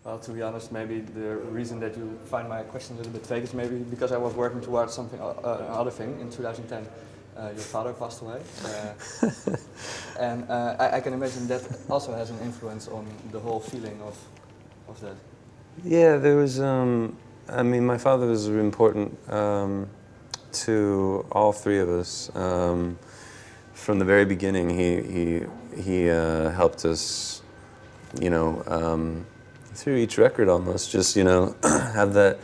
Well, to be honest, maybe the reason that you find my question a little bit vague is maybe because I was working towards something, another thing in 2010. Your father passed away, and I can imagine that also has an influence on the whole feeling of that. Yeah, there was. I mean, my father was important to all three of us. From the very beginning, he helped us, you know, through each record almost. Just, you know, have that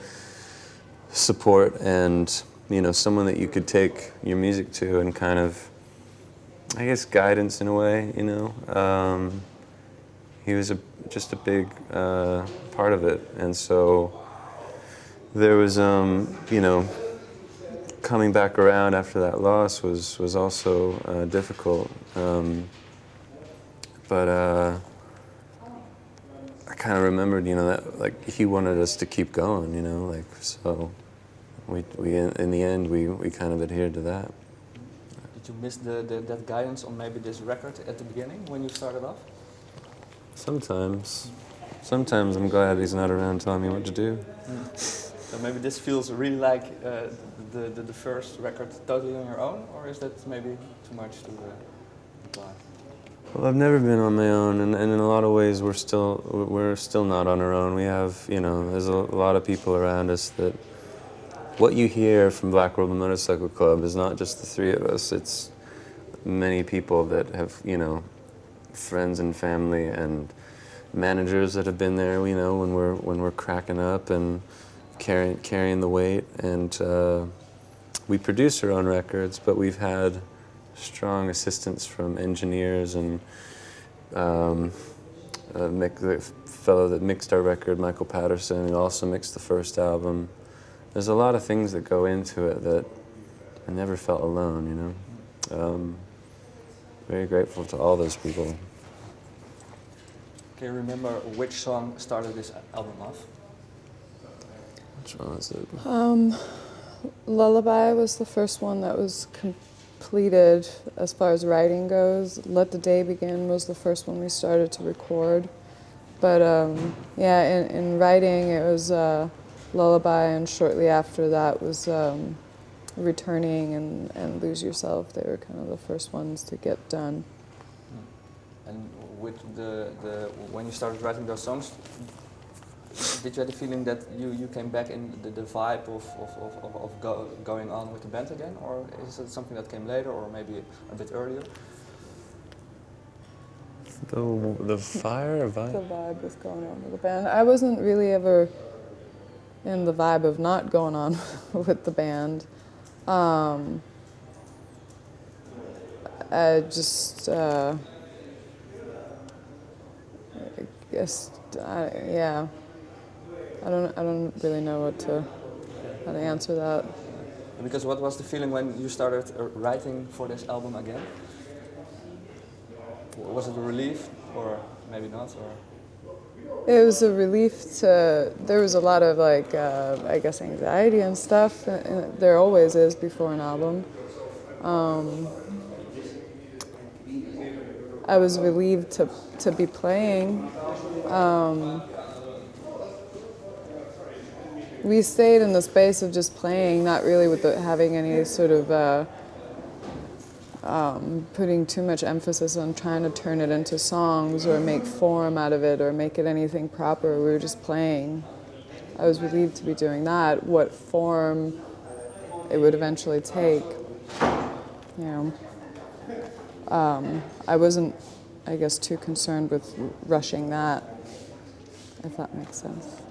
support and, you know, someone that you could take your music to and kind of, I guess, guidance in a way, you know. He was just a big part of it, and so there was, you know, coming back around after that loss was also difficult, but I kind of remembered, you know, that like he wanted us to keep going, you know, like so. We in the end we kind of adhered to that. Did you miss that guidance on maybe this record at the beginning when you started off? Sometimes I'm glad he's not around telling me what to do. So maybe this feels really like the first record totally on your own, or is that maybe too much to imply? Well, I've never been on my own, and in a lot of ways we're still not on our own. We have, you know, there's a lot of people around us that. What you hear from Black Rebel Motorcycle Club is not just the three of us. It's many people that have, you know, friends and family and managers that have been there, you know, when we're cracking up and carrying the weight. And we produce our own records, but we've had strong assistance from engineers and the fellow that mixed our record, Michael Patterson, who also mixed the first album. There's a lot of things that go into it that I never felt alone, you know. Very grateful to all those people. Can you remember which song started this album off? Which one is it? Lullaby was the first one that was completed as far as writing goes. Let the Day Begin was the first one we started to record. But yeah, in writing it was Lullaby, and shortly after that was Returning and Lose Yourself. They were kind of the first ones to get done. And with when you started writing those songs, did you have the feeling that you came back in the vibe of going on with the band again, or is it something that came later, or maybe a bit earlier? The fire or vibe? The vibe was going on with the band. I wasn't really ever in the vibe of not going on with the band. I just, I guess, yeah. I don't really know how to answer that. Because what was the feeling when you started writing for this album again? Was it a relief, or maybe not, or? It was a relief to, there was a lot of like, I guess anxiety and stuff. There always is before an album. I was relieved to be playing. We stayed in the space of just playing, not really with having any sort of putting too much emphasis on trying to turn it into songs or make form out of it or make it anything proper. We were just playing. I was relieved to be doing that. What form it would eventually take, you know. I wasn't, I guess, too concerned with rushing that, if that makes sense.